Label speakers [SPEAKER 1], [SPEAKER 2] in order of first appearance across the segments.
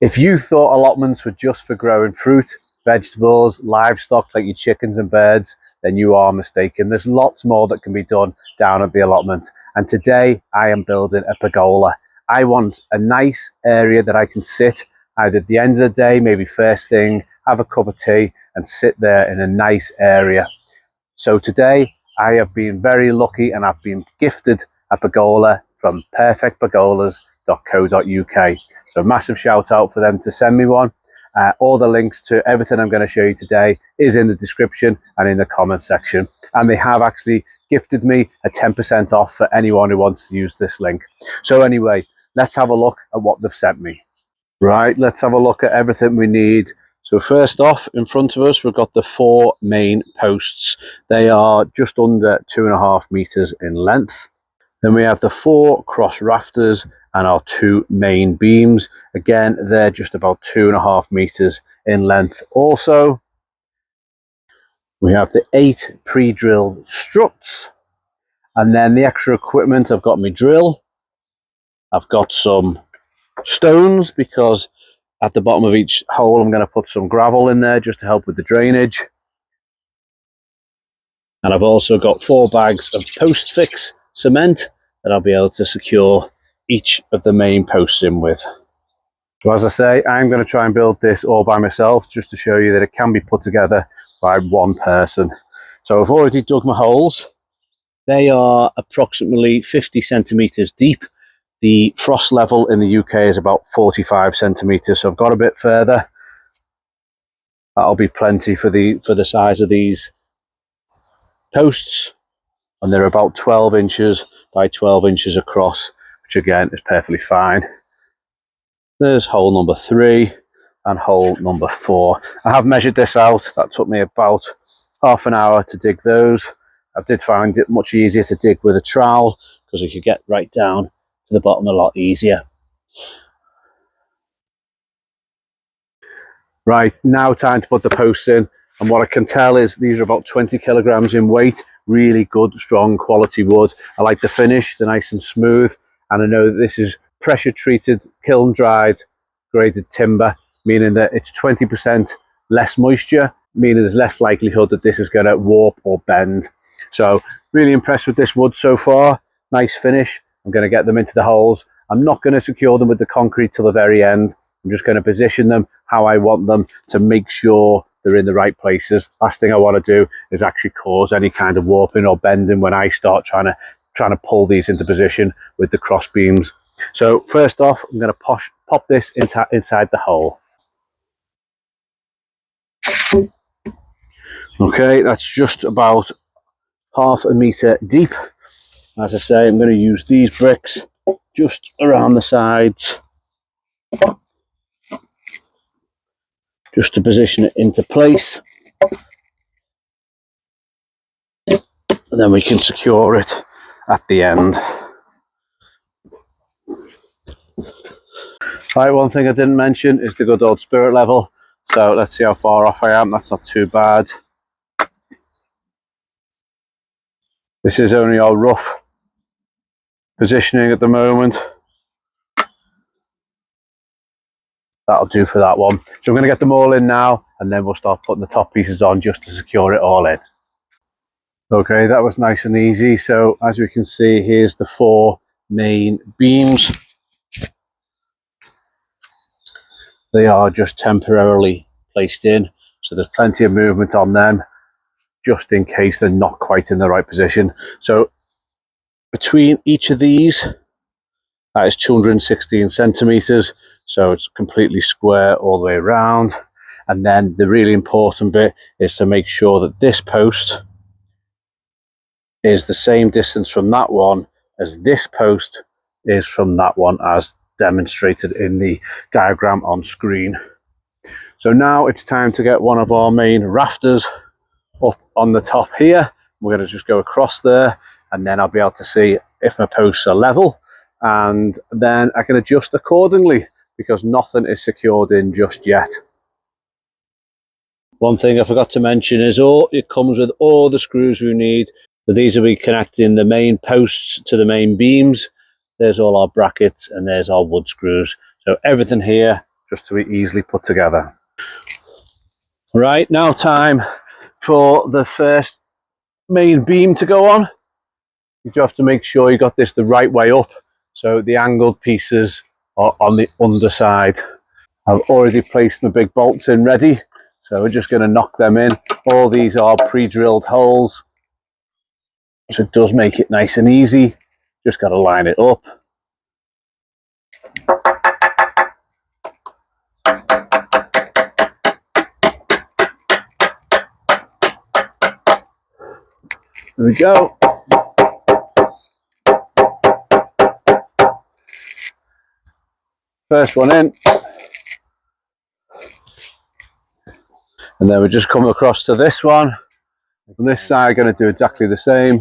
[SPEAKER 1] If you thought allotments were just for growing fruit, vegetables, livestock like your chickens and birds, then you are mistaken. There's lots more that can be done down at the allotment. And today I am building a pergola. I want a nice area that I can sit either at the end of the day, maybe first thing, have a cup of tea and sit there in a nice area. So today I have been very lucky and I've been gifted a pergola from perfectpergolas.co.uk. So a massive shout out for them to send me one. All the links to everything I'm going to show you today is in the description and in the comment section. And they have actually gifted me a 10% off for anyone who wants to use this link. So anyway, let's have a look at what they've sent me. Right, let's have a look at everything we need. So first off, in front of us, we've got the 4 main posts. They are just under 2.5 meters in length. Then we have the 4 cross rafters and our 2 main beams. Again, they're just about 2.5 meters in length also. We have the 8 pre-drilled struts. And then the extra equipment, I've got my drill. I've got some stones because at the bottom of each hole, I'm going to put some gravel in there just to help with the drainage. And I've also got 4 bags of post fix cement that I'll be able to secure each of the main posts in with. So as I say, I'm going to try and build this all by myself just to show you that it can be put together by one person. So I've already dug my holes. They are approximately 50 centimeters deep. The frost level in the UK is about 45 centimeters, so I've got a bit further. That'll be plenty for the size of these posts. And they're about 12 inches by 12 inches across, which again is perfectly fine. There's hole number 3 and hole number 4. I have measured this out. That took me about half an hour to dig those. I did find it much easier to dig with a trowel because you could get right down to the bottom a lot easier. Right, now time to put the posts in. And what I can tell is these are about 20 kilograms in weight. Really good, strong quality wood. I like the finish, they're nice and smooth. And I know that this is pressure treated, kiln dried, graded timber, meaning that it's 20% less moisture, meaning there's less likelihood that this is going to warp or bend. So really impressed with this wood so far. Nice finish. I'm going to get them into the holes. I'm not going to secure them with the concrete till the very end. I'm just going to position them how I want them to make sure they're in the right places. Last thing I want to do is actually cause any kind of warping or bending when I start trying to pull these into position with the cross beams. So first off, I'm going to pop this inside the hole. Okay, that's just about half a meter deep. As I say, I'm going to use these bricks just around the sides, just to position it into place. And then we can secure it at the end. Right, one thing I didn't mention is the good old spirit level. So let's see how far off I am. That's not too bad. This is only our rough positioning at the moment. That'll do for that one. So I'm going to get them all in now, and then we'll start putting the top pieces on just to secure it all in. Okay, that was nice and easy. So as we can see, here's the 4 main beams. They are just temporarily placed in, so there's plenty of movement on them just in case they're not quite in the right position. So between each of these, that is 216 centimeters, so it's completely square all the way around. And then the really important bit is to make sure that this post is the same distance from that one as this post is from that one, as demonstrated in the diagram on screen. So now it's time to get one of our main rafters up on the top here. We're going to just go across there, and then I'll be able to see if my posts are level, and then I can adjust accordingly because nothing is secured in just yet. One thing I forgot to mention is it comes with all the screws we need. So these will be connecting the main posts to the main beams. There's all our brackets and there's our wood screws. So everything here just to be easily put together. Right, now time for the first main beam to go on. You have to make sure you got this the right way up, so the angled pieces are on the underside. I've already placed my big bolts in ready, so we're just going to knock them in. All these are pre-drilled holes, so it does make it nice and easy. Just got to line it up. There we go. First one in. And then we just come across to this one. On this side, going to do exactly the same.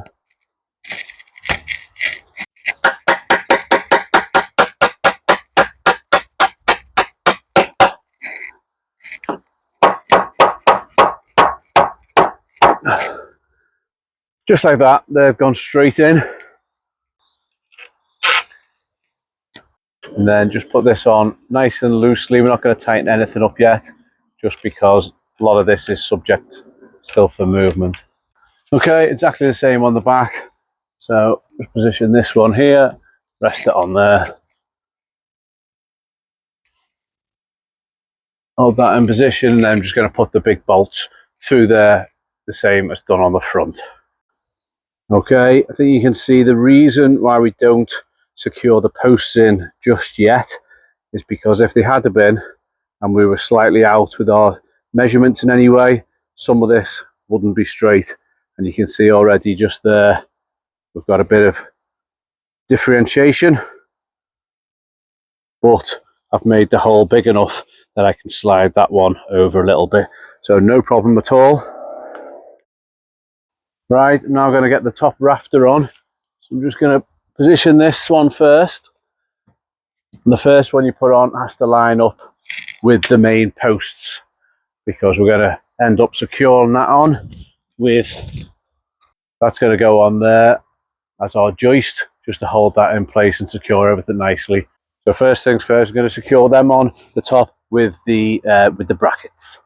[SPEAKER 1] Just like that, they've gone straight in. And then just put this on nice and loosely. We're not going to tighten anything up yet, just because a lot of this is subject still for movement. Okay, exactly the same on the back. So just position this one here, rest it on there. Hold that in position, and then I'm just going to put the big bolts through there, the same as done on the front. Okay, I think you can see the reason why we don't secure the posts in just yet is because if they had been, and we were slightly out with our measurements in any way, some of this wouldn't be straight. And you can see already just there, we've got a bit of differentiation, but I've made the hole big enough that I can slide that one over a little bit. So no problem at all. Right, I'm now going to get the top rafter on. So I'm just going to position this one first. And the first one you put on has to line up with the main posts, because we're going to end up securing that on with, that's going to go on there as our joist, just to hold that in place and secure everything nicely. So first things first, we're going to secure them on the top with the brackets.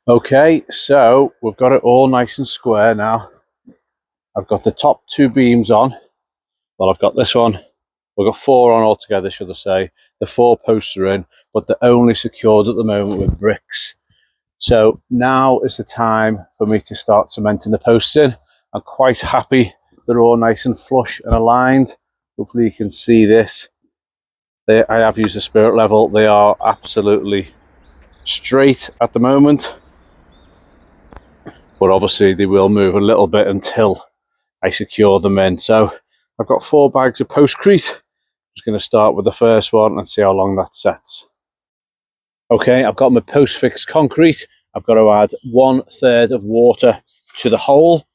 [SPEAKER 1] Okay, so we've got it all nice and square now. I've got the top two beams on. Well, I've got this one. We've got four on altogether, should I say. The four posts are in, but they're only secured at the moment with bricks. So now is the time for me to start cementing the posts in. I'm quite happy they're all nice and flush and aligned. Hopefully you can see this. I have used the spirit level. They are absolutely straight at the moment, but obviously they will move a little bit until I secure them in. So I've got 4 bags of postcrete. Just going to start with the first one and see how long that sets. Okay, I've got my post fixed concrete. I've got to add 1/3 of water to the hole,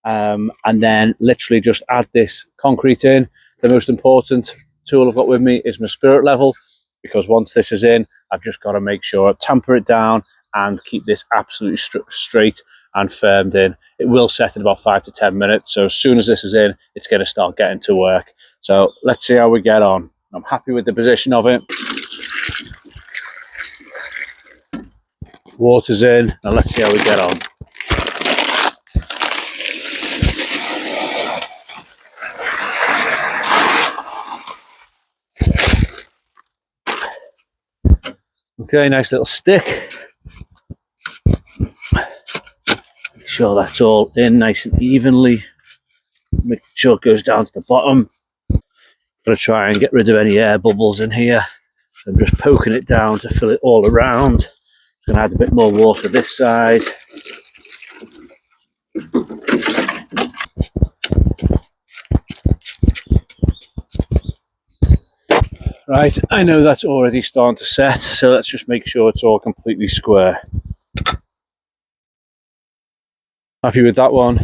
[SPEAKER 1] and then literally just add this concrete in. The most important tool I've got with me is my spirit level, because once this is in, I've just got to make sure I tamper it down and keep this absolutely straight and firmed in. It will set in about 5 to 10 minutes, so as soon as this is in, it's going to start getting to work. So let's see how we get on. I'm happy with the position of it. Water's in, and let's see how we get on. Okay, nice little stick. Make sure that's all in nice and evenly. Make sure it goes down to the bottom. Gotta try and get rid of any air bubbles in here. So I'm just poking it down to fill it all around. Gonna add a bit more water this side. Right, I know that's already starting to set, so let's just make sure it's all completely square. Happy with that one.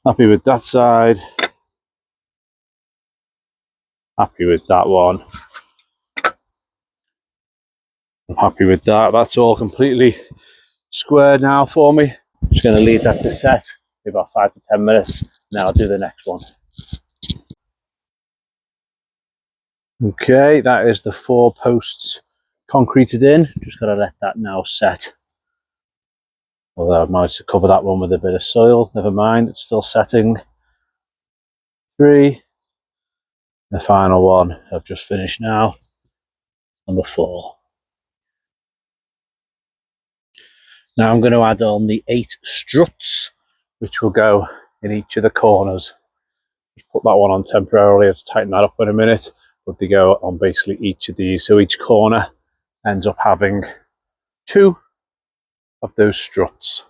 [SPEAKER 1] Happy with that side. Happy with that one. I'm happy with that. That's all completely squared now for me. Just going to leave that to set for about 5 to 10 minutes. Now I'll do the next one. Okay, that is the 4 posts concreted in. Just got to let that now set. Although I've managed to cover that one with a bit of soil. Never mind, it's still setting. 3. The final one I've just finished now. Number 4. Now I'm going to add on the 8 struts, which will go in each of the corners. Just put that one on temporarily. I'll tighten that up in a minute. But they go on basically each of these. So each corner ends up having 2 of those struts.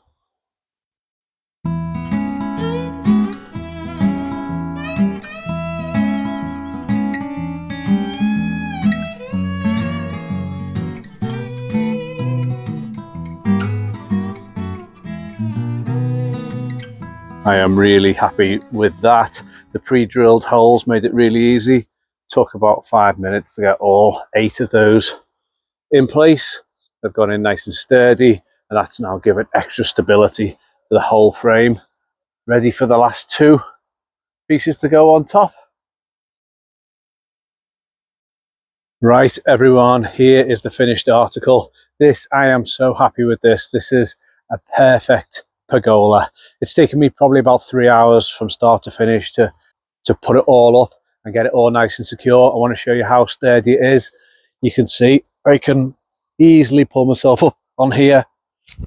[SPEAKER 1] I am really happy with that. The pre-drilled holes made it really easy. It took about 5 minutes to get all 8 of those in place. They've gone in nice and sturdy, and that's now given extra stability to the whole frame. Ready for the last 2 pieces to go on top. Right, everyone, here is the finished article. I am so happy with this. This is a perfect pergola. It's taken me probably about 3 hours from start to finish to put it all up and get it all nice and secure. I want to show you how sturdy it is. You can see I can easily pull myself up on here,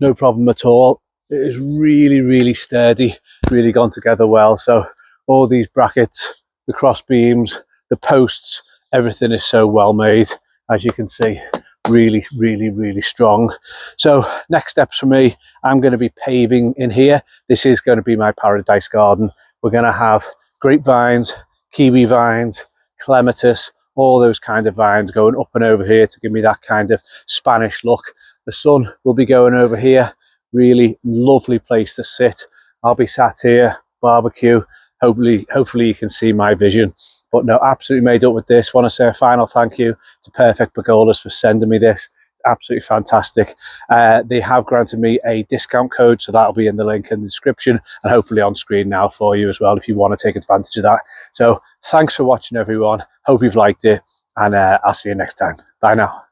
[SPEAKER 1] no problem at all. It is really, really sturdy, really gone together well. So all these brackets, the cross beams, the posts, everything is so well made. As you can see, really, really, really strong. So next steps for me, I'm going to be paving in here. This is going to be my paradise garden. We're going to have grapevines, kiwi vines, clematis, all those kind of vines going up and over here to give me that kind of Spanish look. The sun will be going over here. Really lovely place to sit. I'll be sat here, barbecue. Hopefully you can see my vision. But no, absolutely made up with this. Want to say a final thank you to Perfect Pergolas for sending me this. Absolutely fantastic. They have granted me a discount code, so that'll be in the link in the description and hopefully on screen now for you as well if you want to take advantage of that. So thanks for watching, everyone. Hope you've liked it, and I'll see you next time. Bye now.